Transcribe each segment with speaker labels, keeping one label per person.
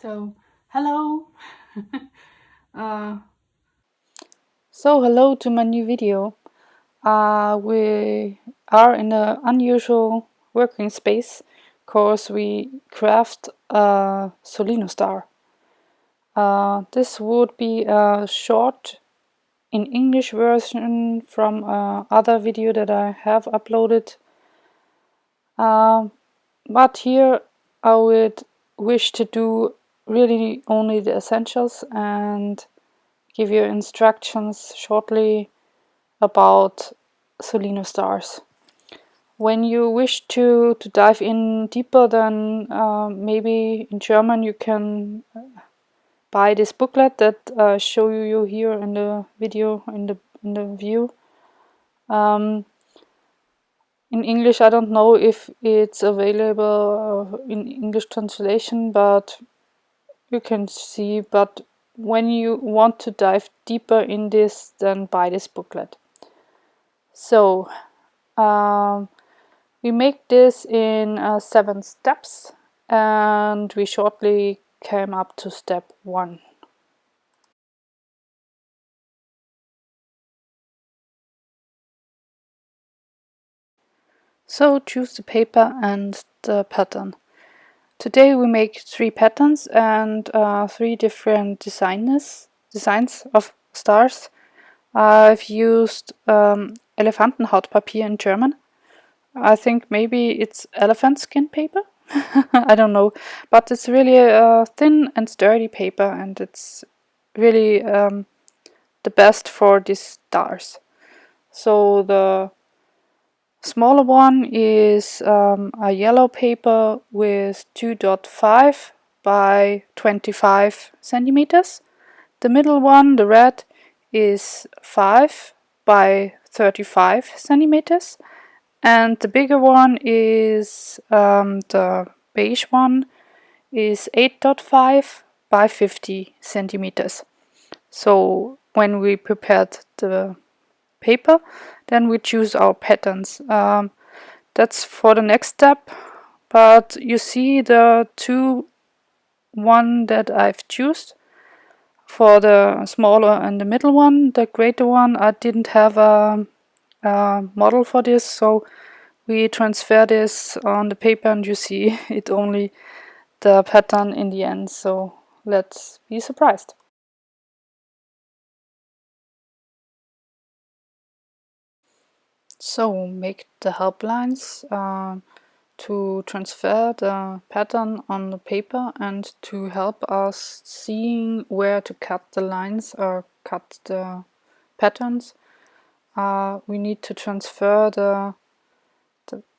Speaker 1: So, hello. uh,
Speaker 2: Hello to my new video. We are in an unusual working space because we craft a Solino Star. This would be a short in English version from other video that I have uploaded. But here I would wish to do really only the essentials and give you instructions shortly about Solino stars. When you wish to dive in deeper, then maybe in German you can buy this booklet that I show you here in the video in the view. Um, in English, I don't know if it's available in English translation, but you can see. But when you want to dive deeper in this, then buy this booklet. So. We make this in 7 steps and we shortly came up to step 1. So choose the paper and the pattern. Today we make 3 patterns and 3 different designs of stars. I've used Elefantenhautpapier in German. I think maybe it's elephant skin paper. I don't know, but it's really a thin and sturdy paper, and it's really the best for these stars. So the smaller one is a yellow paper with 2.5 by 25 centimeters. The middle one, the red, is 5 by 35 centimeters. And the bigger one is the beige one is 8.5 by 50 centimeters. So when we prepared the paper, then we choose our patterns. That's for the next step. But you see the one that I've chosen for the smaller and the middle one. The greater one, I didn't have a model for this, so we transfer this on the paper and you see it only the pattern in the end. So let's be surprised. So make the help lines to transfer the pattern on the paper and to help us seeing where to cut the lines or cut the patterns. We need to transfer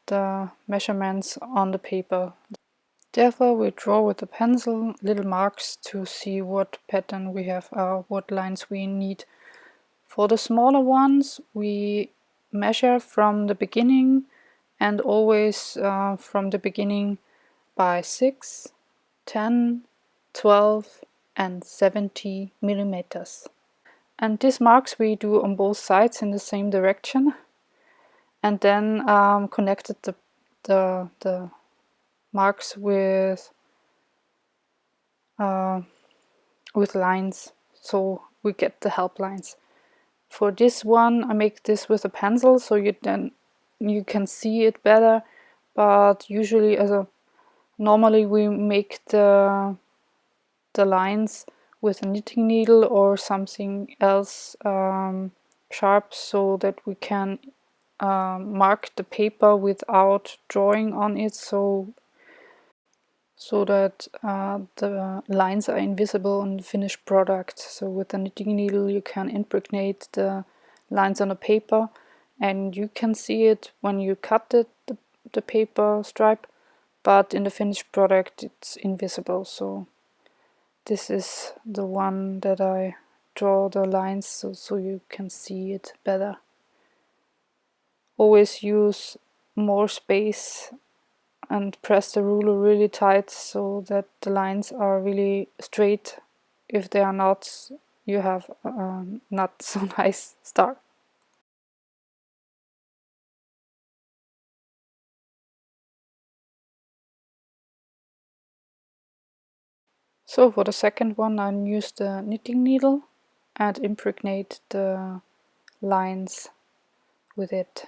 Speaker 2: the measurements on the paper. Therefore, we draw with a pencil little marks to see what pattern we have, what lines we need. For the smaller ones, we measure from the beginning and always from the beginning by 6, 10, 12 and 70 millimeters. And these marks we do on both sides in the same direction, and then connected the marks with lines, so we get the help lines. For this one, I make this with a pencil, so you can see it better. But usually, normally we make the lines with a knitting needle or something else sharp, so that we can mark the paper without drawing on it, so that the lines are invisible on the finished product. So with a knitting needle you can impregnate the lines on the paper and you can see it when you cut the paper stripe, but in the finished product it's invisible. So this is the one that I draw the lines so you can see it better. Always use more space and press the ruler really tight so that the lines are really straight. If they are not, you have not so nice star. So for the second one, I use the knitting needle and impregnate the lines with it.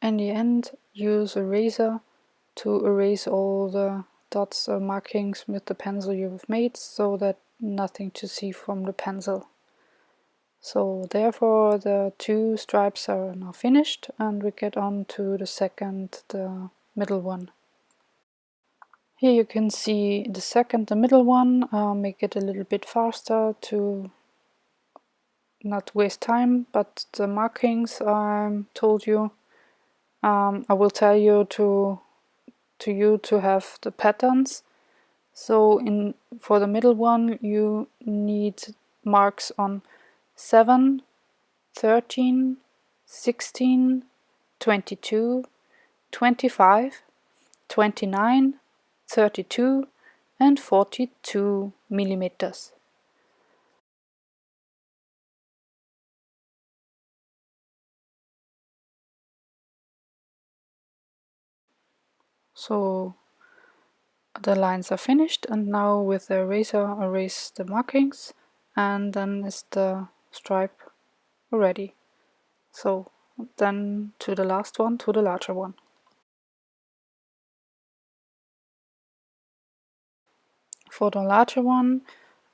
Speaker 2: In the end, use a eraser to erase all the dots or markings with the pencil you've made, so that nothing to see from the pencil. So therefore the two stripes are now finished, and we get on to the second, the middle one. Here you can see the second, the middle one. Make it a little bit faster to not waste time, but the markings I told you, I will tell you to you to have the patterns. So for the middle one you need marks on 7, 13, 16, 22, 25, 29, 32 and 42 millimeters. So the lines are finished, and now with the eraser erase the markings, and then is the stripe ready. So then to the last one, to the larger one. For the larger one,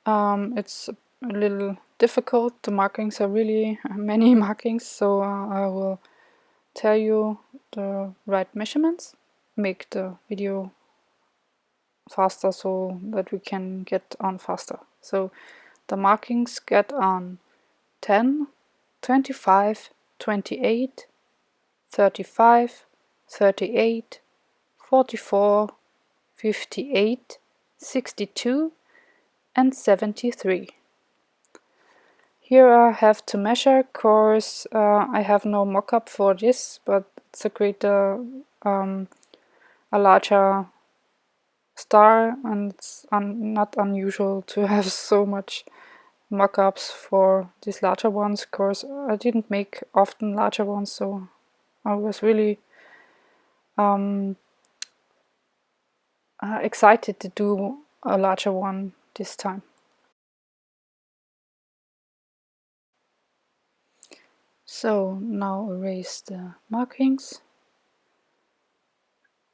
Speaker 2: it's a little difficult. The markings are really many markings, so I will tell you the right measurements, make the video faster so that we can get on faster. So the markings get on 10, 25, 28, 35, 38, 44, 58, 62 and 73. Here I have to measure, course I have no mock-up for this, but it's a greater, a larger star, and it's not unusual to have so much mock-ups for these larger ones. Of course, I didn't make often larger ones, so I was really excited to do a larger one this time. So now erase the markings,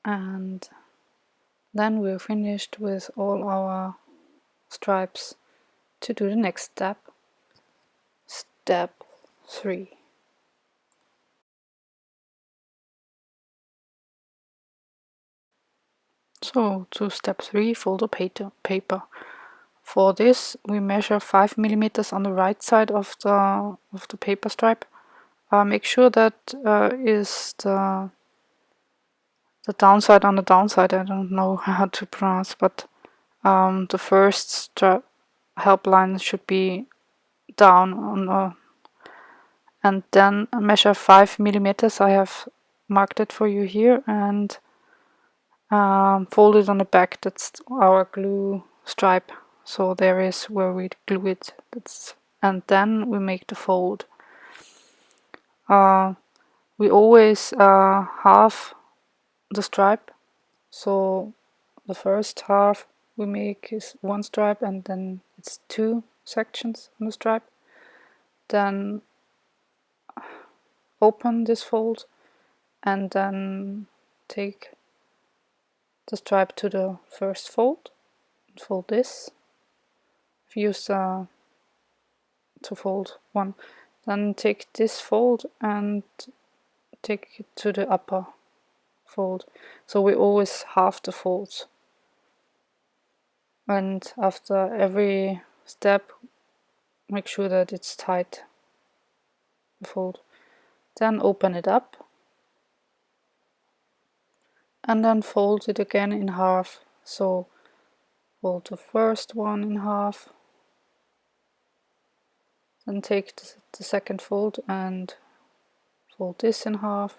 Speaker 2: and then we're finished with all our stripes to do the next step, step 3. So to step 3, fold the paper. For this we measure 5 millimeters on the right side of the paper stripe. Make sure that is the downside on the downside. I don't know how to pronounce, but the first help line should be down on and then measure 5 millimeters. I have marked it for you here, and fold it on the back. That's our glue stripe, so there is where we glue it. And then we make the fold. We always half the stripe, so the first half we make is one stripe, and then it's 2 sections on the stripe. Then open this fold, and then take the stripe to the first fold, fold this, use to fold one, then take this fold and take it to the upper fold. So we always half the folds, and after every step make sure that it's tight, the fold. Then open it up, and then fold it again in half. So fold the first one in half, then take the second fold and fold this in half,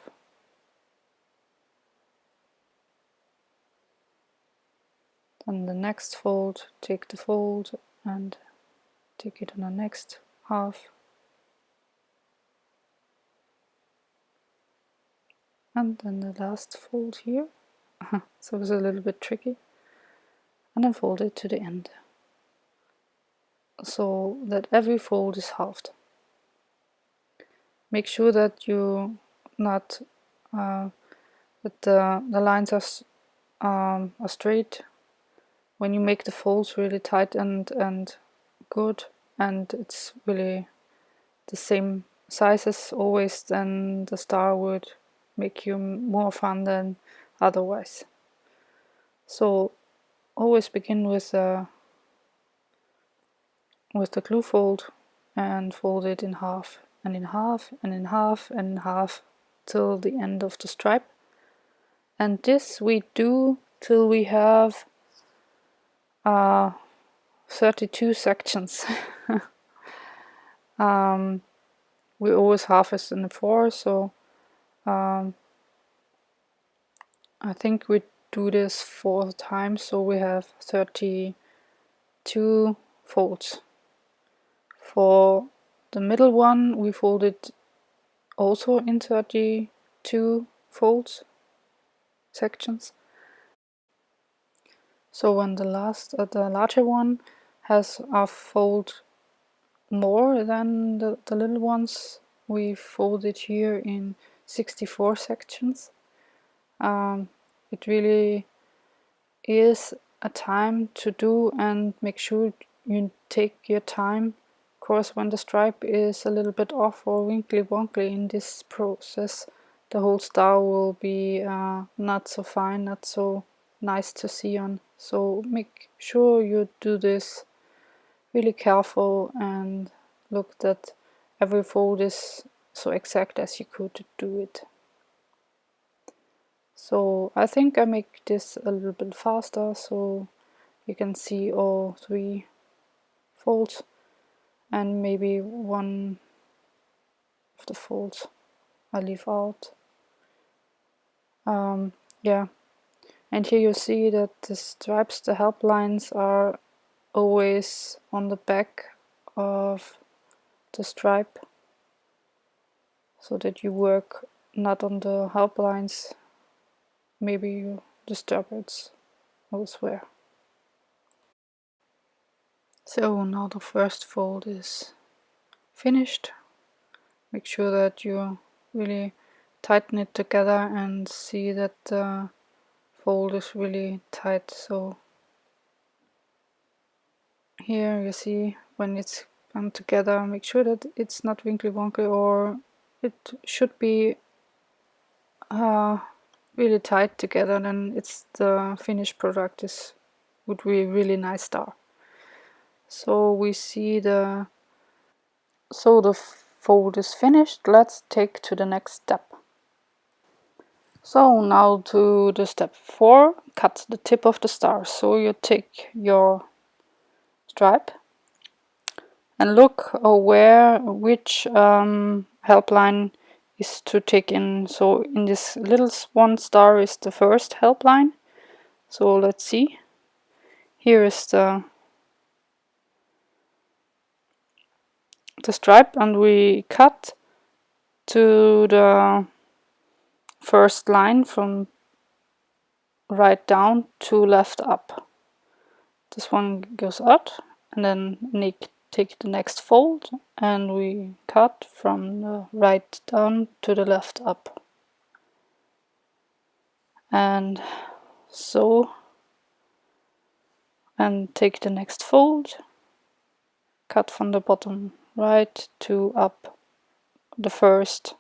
Speaker 2: then the next fold, take the fold and take it on the next half, and then the last fold here. So it's a little bit tricky, and then fold it to the end so that every fold is halved. Make sure that you not that the lines are straight when you make the folds really tight and good, and it's really the same size as always, then the star would make you more fun than otherwise. So always begin with the glue fold and fold it in half and in half and in half and in half till the end of the stripe. And this we do till we have 32 sections. We always harvest in the 4, so I think we do this 4 times, so we have 32 folds. For the middle one we fold it also in 32 folds sections. So when the larger one has a fold more than the little ones, we fold it here in 64 sections. It really is a time to do, and make sure you take your time. Of course, when the stripe is a little bit off or winkly wonkly in this process, the whole star will be not so fine, not so nice to see on. So make sure you do this really careful and look that every fold is so exact as you could do it. So I think I make this a little bit faster so you can see all 3 folds, and maybe one of the folds I leave out. Yeah, and here you see that the stripes, the help lines, are always on the back of the stripe, so that you work not on the help lines, maybe you disturb it elsewhere. So now the first fold is finished. Make sure that you really tighten it together and see that the fold is really tight. So here you see when it's come together, make sure that it's not winkly wonky, or it should be really tight together, then it's the finished product would be a really nice star. So we see the fold is finished. Let's take to the next step. So now to the step 4, cut the tip of the star. So you take your stripe and look which help line is to take in. So in this little one star is the first help line. So let's see. Here is the stripe, and we cut to the first line from right down to left up. This one goes out, and then take the next fold and we cut from the right down to the left up, and so, and take the next fold, cut from the bottom right to up the first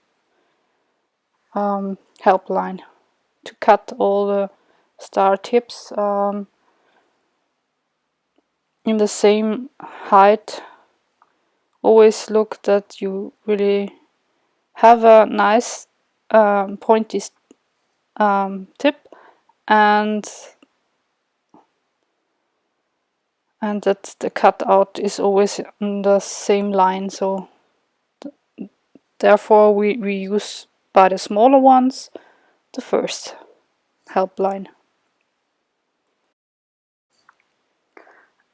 Speaker 2: help line. To cut all the star tips in the same height, always look that you really have a nice pointy tip, and that the cutout is always in the same line. So therefore we use by the smaller ones the first help line.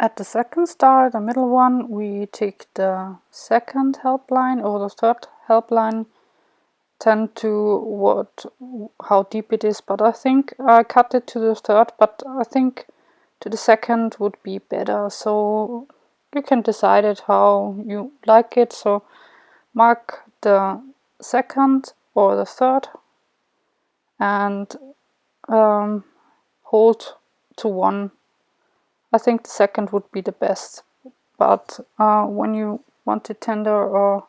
Speaker 2: At the second star, the middle one, we take the second help line or the third help line tend to how deep it is, but I think I cut it to the third, but I think to the second would be better. So you can decide it how you like it. So mark the second or the third and hold to one. I think the second would be the best, but when you want it tender or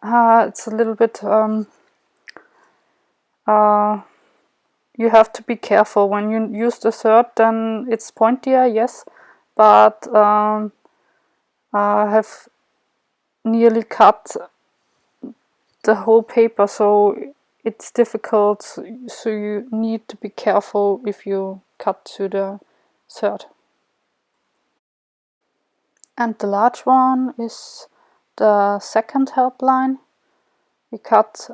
Speaker 2: it's a little bit you have to be careful when you use the third. Then it's pointier, yes, but I have nearly cut the whole paper, so it's difficult. So you need to be careful if you cut to the third. And the large one is the second helpline. We cut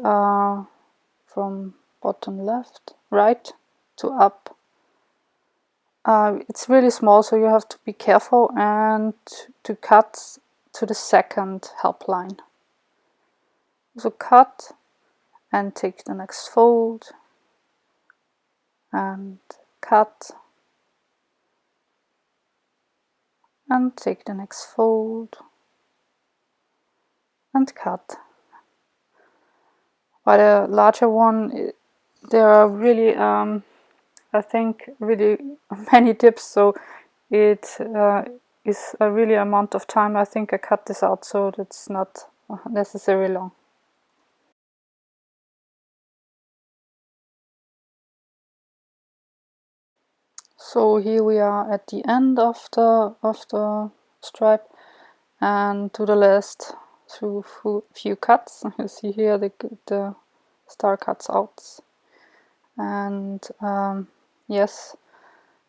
Speaker 2: from bottom left, right to up. It's really small, so you have to be careful and to cut to the second helpline. So cut and take the next fold and cut and take the next fold and cut. By the larger one, there are really I think really many tips, so it is a really amount of time. I think I cut this out so it's not necessarily long. So here we are at the end of the stripe, and to the last through few cuts. You see here the star cuts out, and yes,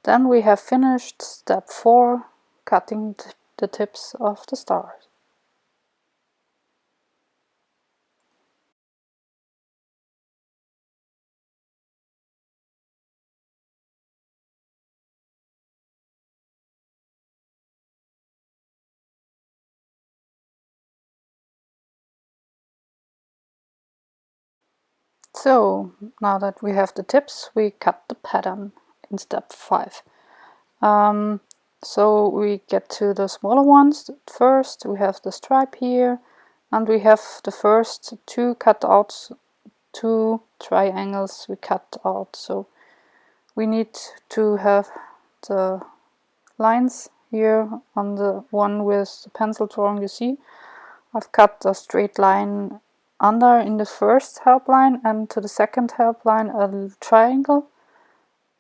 Speaker 2: then we have finished step 4, cutting the tips of the stars. So now that we have the tips, we cut the pattern in step 5. So we get to the smaller ones first. We have the stripe here, and we have the first 2 cutouts, 2 triangles we cut out. So we need to have the lines here on the one with the pencil drawing. You see, I've cut a straight line under in the first help line, and to the second help line a little triangle,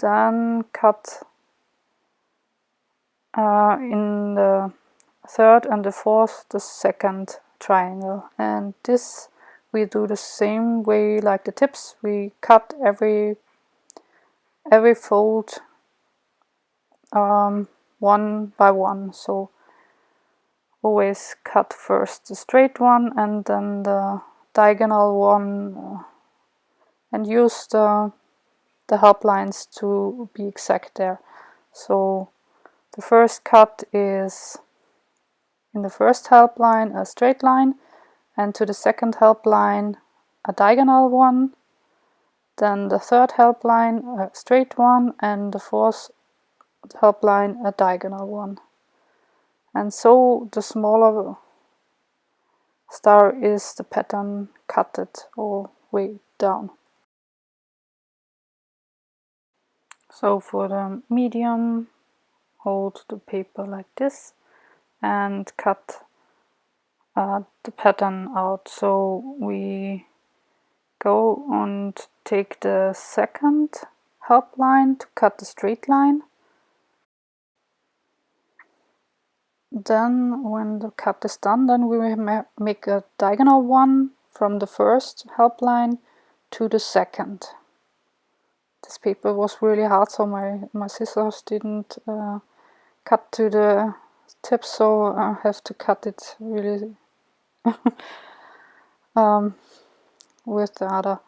Speaker 2: then cut in the third and the fourth the second triangle. And this we do the same way like the tips. We cut every fold one by one, so always cut first the straight one and then the diagonal one, and use the help lines to be exact there. So the first cut is in the first help line a straight line, and to the second help line a diagonal one, then the third help line a straight one, and the fourth help line a diagonal one. And so the smaller star is the pattern cut it all way down. So for the medium, hold the paper like this and cut the pattern out. So we go and take the second help line to cut the straight line. Then when the cut is done, then we will make a diagonal one from the first help line to the second. This paper was really hard, so my scissors didn't cut to the tip, so I have to cut it really with the other.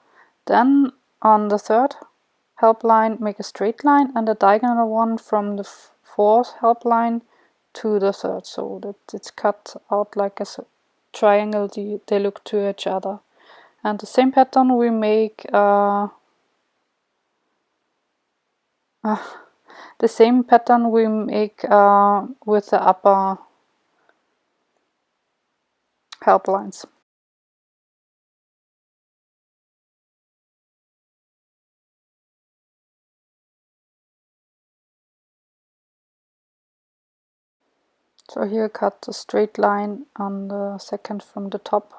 Speaker 2: Then on the third help line make a straight line and a diagonal one from the fourth help line to the third, so that it's cut out like a triangle. They look to each other. And the same pattern we make with the upper help lines. So here cut a straight line on the second from the top,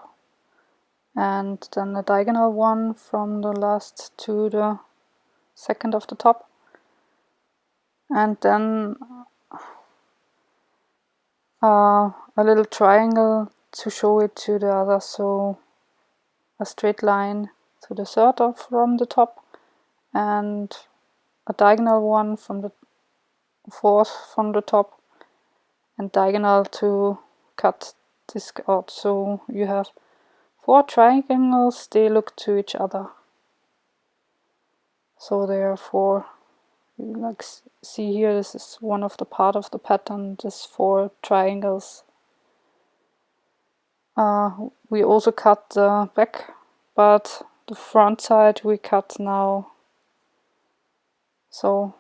Speaker 2: and then a diagonal one from the last to the second of the top, and then a little triangle to show it to the other, so a straight line to the third from the top, and a diagonal one from the fourth from the top, and diagonal to cut this out. So you have 4 triangles, they look to each other. So there are 4, you like see here, this is one of the part of the pattern, just 4 triangles. We also cut the back, but the front side we cut now. So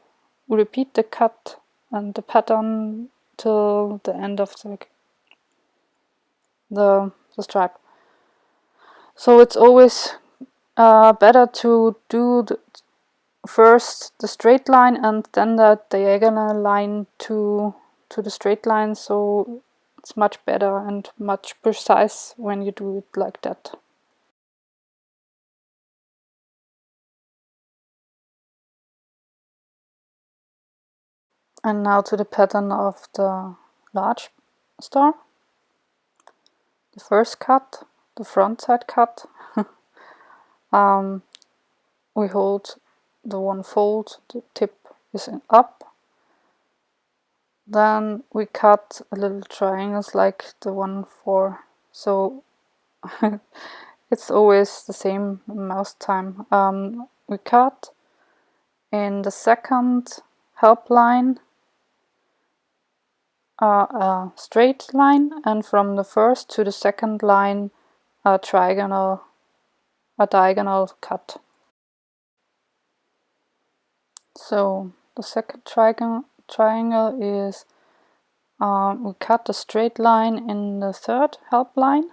Speaker 2: we repeat the cut and the pattern till the end of the stripe. So it's always better to do first the straight line and then the diagonal line to the straight line, so it's much better and much precise when you do it like that. And now to the pattern of the large star. The first cut, the front side cut. We hold the one fold, the tip is up. Then we cut a little triangles like the one for, so it's always the same most time. We cut in the second help line a straight line, and from the first to the second line a diagonal cut. So the second triangle is we cut a straight line in the third help line,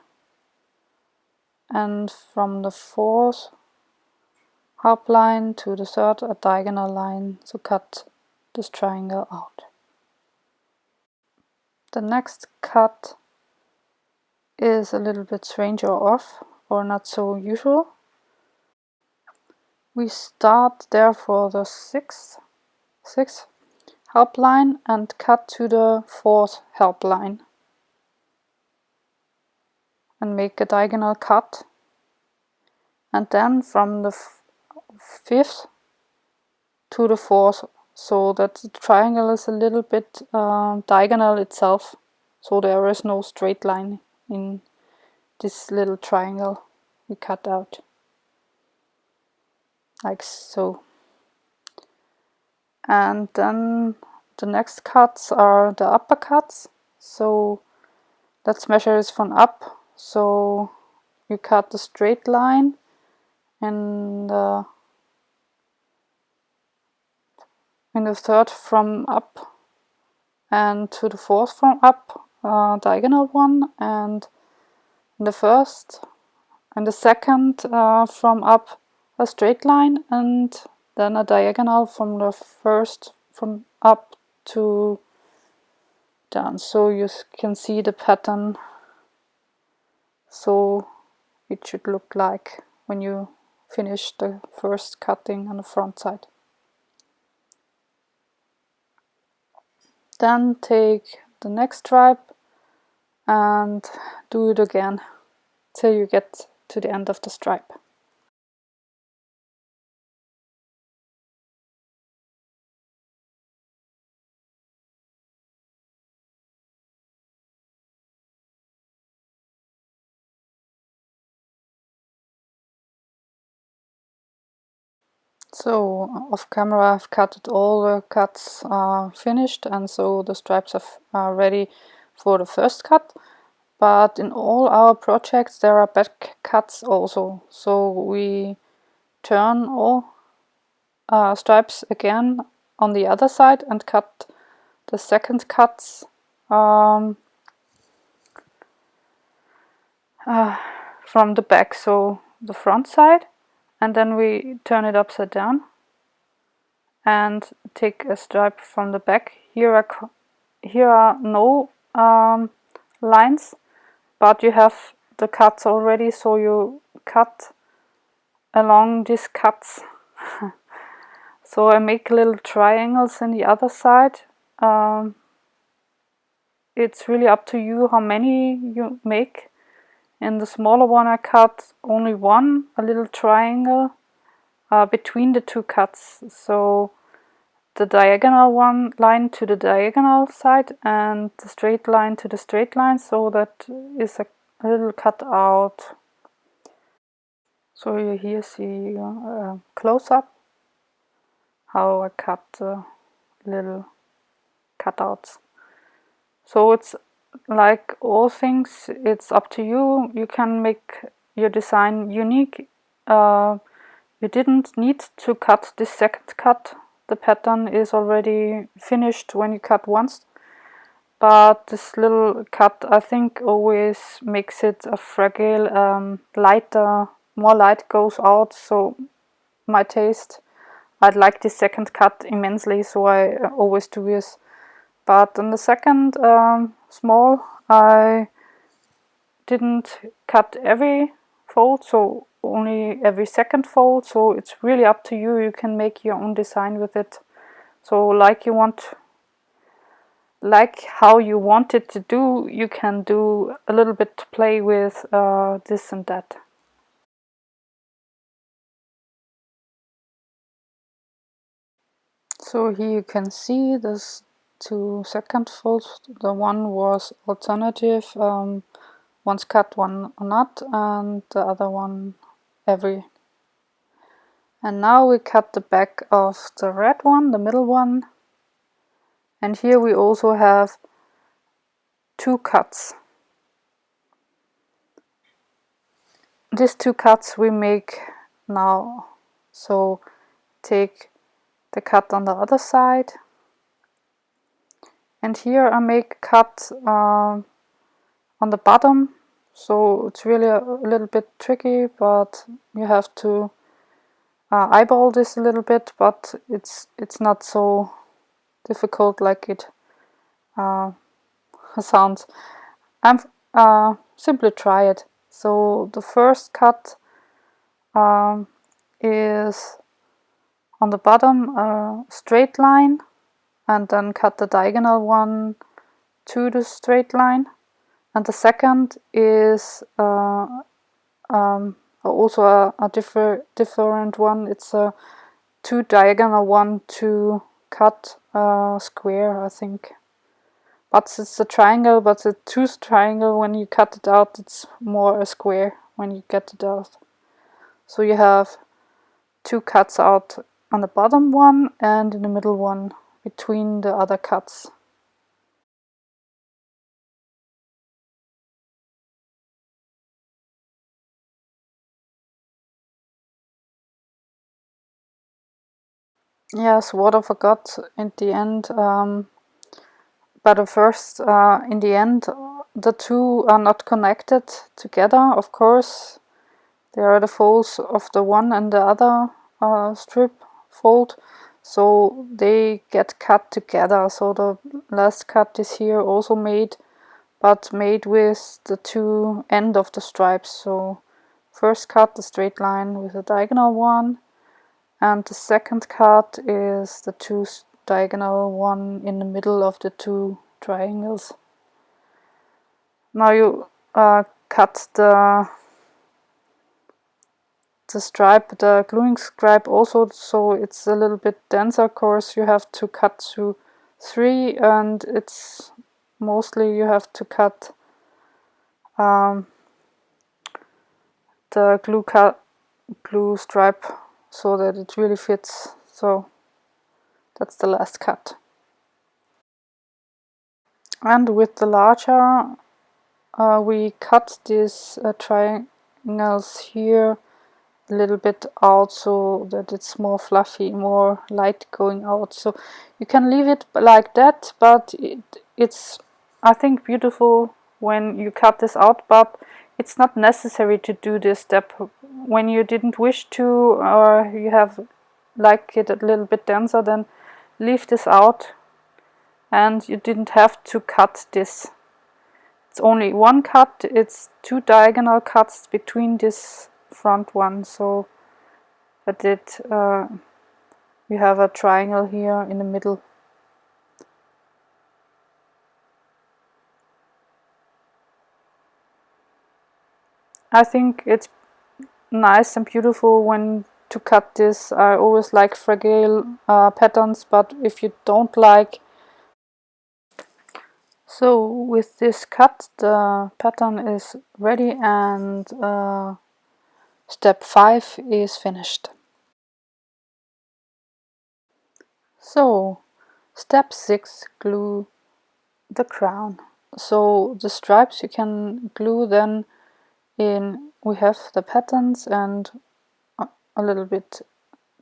Speaker 2: and from the fourth help line to the third a diagonal line to cut this triangle out. The next cut is a little bit strange or off, or not so usual. We start therefore the sixth help line and cut to the fourth help line and make a diagonal cut, and then from the fifth to the fourth, so that the triangle is a little bit diagonal itself, so there is no straight line in this little triangle we cut out, like so. And then the next cuts are the upper cuts, so let's measure this from up. So you cut the straight line in the third from up and to the fourth from up, diagonal one, and in the first and the second from up a straight line, and then a diagonal from the first from up to down. So you can see the pattern, so it should look like when you finish the first cutting on the front side. Then take the next stripe and do it again till you get to the end of the stripe. So off camera I've cut all the cuts finished, and so the stripes are ready for the first cut. but in all our projects there are back cuts also, so we turn all stripes again on the other side and cut the second cuts from the back, so the front side, and then we turn it upside down and take a stripe from the back. Here are no lines, but you have the cuts already, so you cut along these cuts. So I make little triangles in the other side. It's really up to you how many you make. In the smaller one I cut only one, a little triangle between the two cuts. So the diagonal one line to the diagonal side and the straight line to the straight line, so that is a little cut out. So you here see close up how I cut little cutouts. So it's like all things, it's up to you. You can make your design unique. You didn't need to cut this second cut. The pattern is already finished when you cut once. But this little cut, I think, always makes it a fragile, lighter, more light goes out. So my taste, I'd like this second cut immensely, so I always do this. But in the second small, I didn't cut every fold, so only every second fold. So it's really up to you. You can make your own design with it. So like how you want it to do, you can do a little bit to play with this and that. So here you can see this 2 second folds. The one was alternative, one's cut, one not, and the other one every. And now we cut the back of the red one, the middle one, and here we also have 2 cuts. These 2 cuts we make now. So take the cut on the other side, and here I make a cut on the bottom. So it's really a little bit tricky, but you have to eyeball this a little bit, but it's not so difficult like it sounds. I'm simply try it. So the first cut is on the bottom a straight line, and then cut the diagonal one to the straight line, and the second is also a different one. It's a 2 diagonal one to cut a square, I think. But it's a triangle, but it's a 2 triangle. When you cut it out, it's more a square when you get it out. So you have 2 cuts out on the bottom one and in the middle one between the other cuts. Yes, what I forgot in the end, but first, in the end, the 2 are not connected together, of course. They are the folds of the one and the other strip fold, so they get cut together. So the last cut is here also made, but made with the 2 end of the stripes. So first cut the straight line with a diagonal one, and the second cut is the 2 diagonal one in the middle of the 2 triangles. Now you cut the stripe, the gluing stripe also, so it's a little bit denser. Of course, you have to cut to 3, and it's mostly you have to cut the glue stripe so that it really fits. So that's the last cut. And with the larger we cut these triangles here a little bit out so that it's more fluffy, more light going out. So you can leave it like that, but it's, I think, beautiful when you cut this out, but it's not necessary to do this step. When you didn't wish to, or you have like it a little bit denser, then leave this out, and you didn't have to cut this. It's only one cut, it's 2 diagonal cuts between this front one, so that you have a triangle here in the middle. I think it's nice and beautiful when to cut this. I always like fragile patterns, but if you don't like. So with this cut, the pattern is ready, and step 5 is finished. So step 6, glue the crown. So the stripes you can glue then in, we have the patterns and a little bit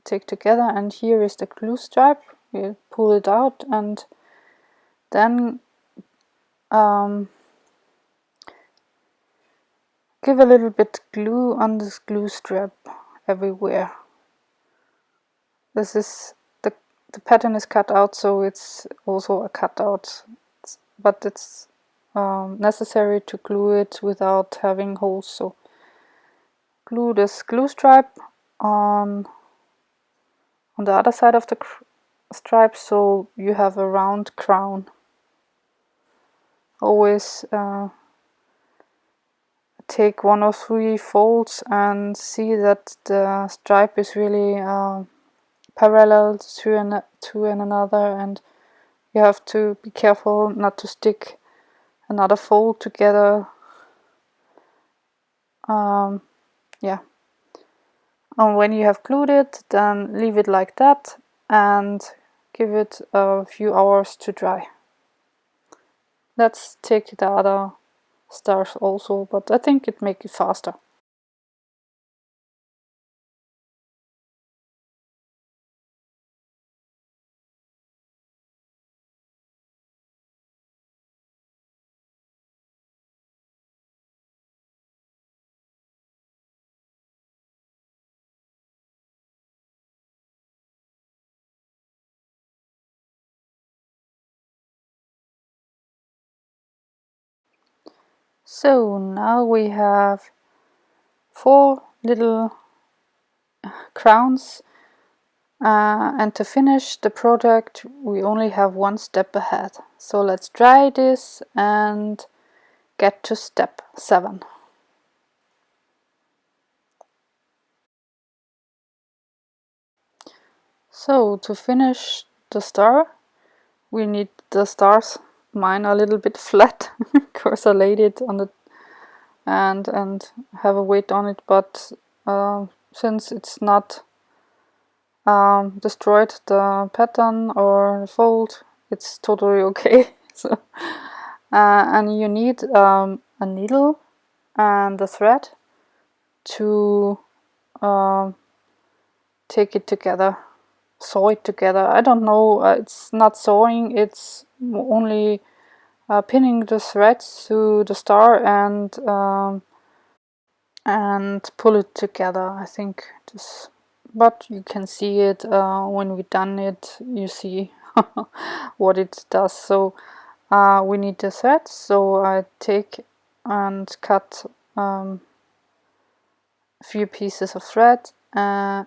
Speaker 2: take together, and here is the glue stripe. You pull it out and then give a little bit glue on this glue strap everywhere. This is the pattern is cut out, so it's also a cutout, but it's necessary to glue it without having holes. So glue this glue stripe on the other side of the stripe, so you have a round crown. Always take 1 or 3 folds and see that the stripe is really parallel to another, and you have to be careful not to stick another fold together. Yeah. And when you have glued it, then leave it like that and give it a few hours to dry. Let's take the other stars also, but I think it makes it faster. So now we have 4 little crowns, and to finish the project we only have 1 step ahead. So let's dry this and get to step 7. So to finish the star, we need the stars. Mine are a little bit flat because I laid it on the and have a weight on it, but since it's not destroyed the pattern or the fold, it's totally okay. So and you need a needle and a thread to take it together, sew it together. I don't know, it's not sewing, it's only pinning the threads to the star and pull it together. I think this, but you can see it when we done it, you see what it does. So we need the threads, so I take and cut a few pieces of thread. At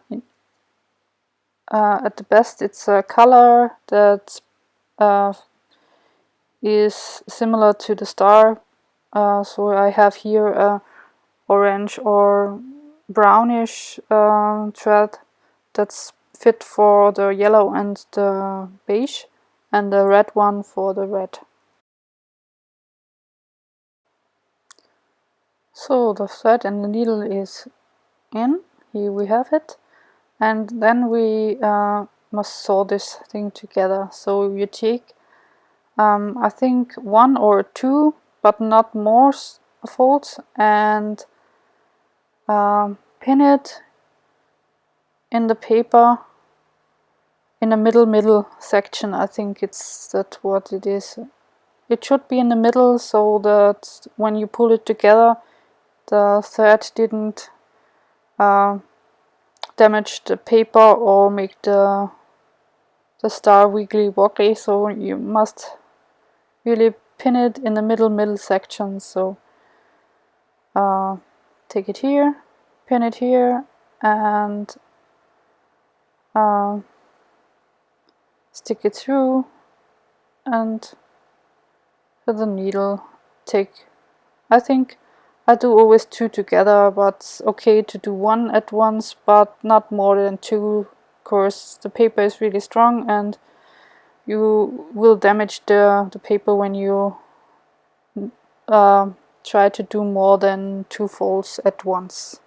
Speaker 2: the best it's a color that is similar to the star, so I have here a orange or brownish thread that's fit for the yellow and the beige, and the red one for the red. So the thread and the needle is in, here we have it, and then we must sew this thing together. So you take I think 1 or 2 but not more folds, and pin it in the paper in the middle section. I think it's that what it is. It should be in the middle so that when you pull it together, the thread didn't damage the paper or make the star wiggly woggly. So you must really pin it in the middle section. So take it here, pin it here, and stick it through, and with the needle take, I think I do always two together, but it's okay to do one at once, but not more than two, because the paper is really strong and you will damage the paper when you try to do more than two folds at once.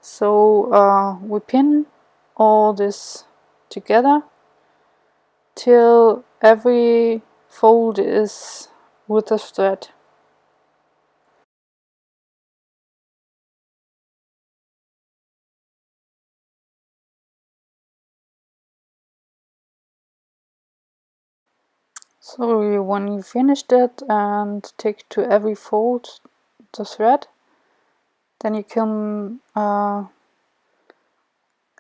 Speaker 2: So we pin all this together till every fold is with a thread. So when you finished it and take to every fold the thread, then you can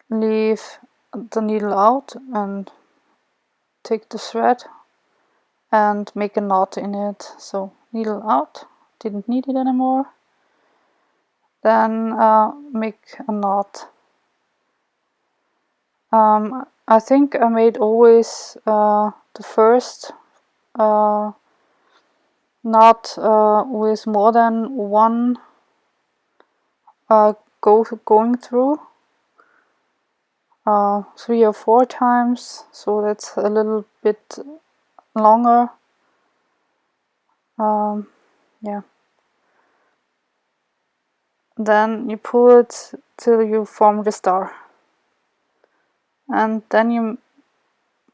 Speaker 2: leave the needle out and take the thread and make a knot in it. So needle out, didn't need it anymore. Then make a knot. I think I made always the first knot with more than one going through 3 or 4 times, so that's a little bit longer. Yeah. Then you pull it till you form the star, and then you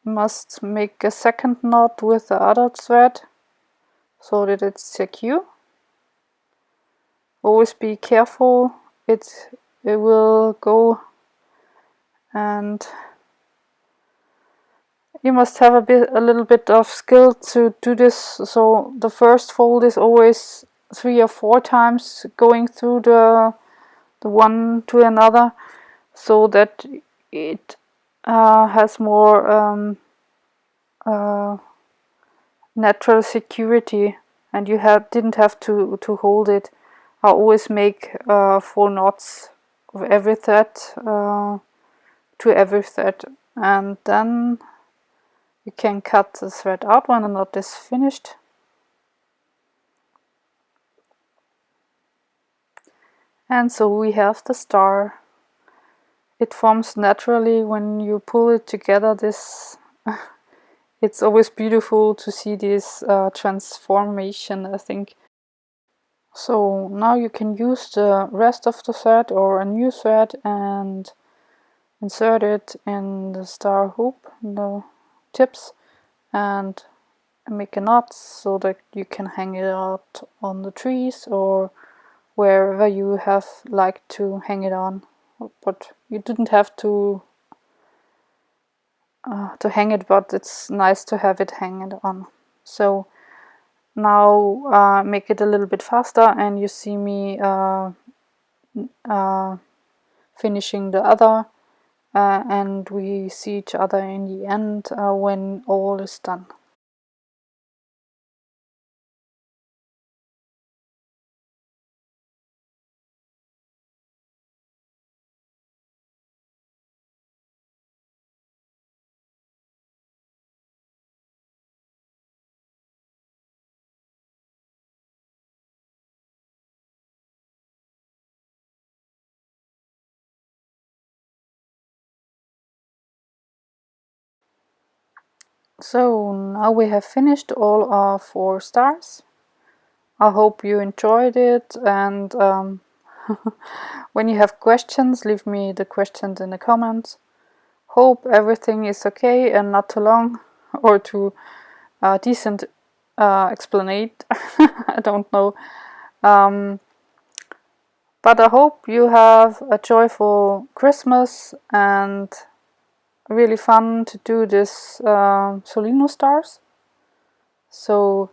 Speaker 2: must make a second knot with the other thread so that it's secure. Always be careful, it will go, and you must have a little bit of skill to do this. So the first fold is always 3 or 4 times going through the one to another, so that it has more natural security, and you didn't have to hold it. I always make 4 knots of every thread to every thread, and then you can cut the thread out when the knot is finished. And so we have the star. It forms naturally when you pull it together. This it's always beautiful to see this transformation, I think. So now you can use the rest of the thread or a new thread and insert it in the star hoop, the tips, and make a knot so that you can hang it out on the trees or wherever you have liked to hang it on. But you didn't have to hang it, but it's nice to have it hanging on. So now make it a little bit faster, and you see me finishing the other, and we see each other in the end when all is done. So now we have finished all our 4 stars. I hope you enjoyed it, and when you have questions, leave me the questions in the comments. Hope everything is okay and not too long or too decent explanate. I don't know. But I hope you have a joyful Christmas and really fun to do this Solino Stars. So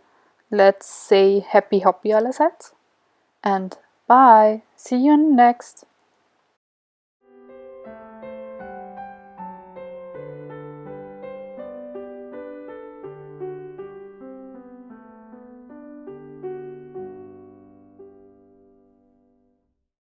Speaker 2: let's say happy hoppy allerseits and bye. See you next.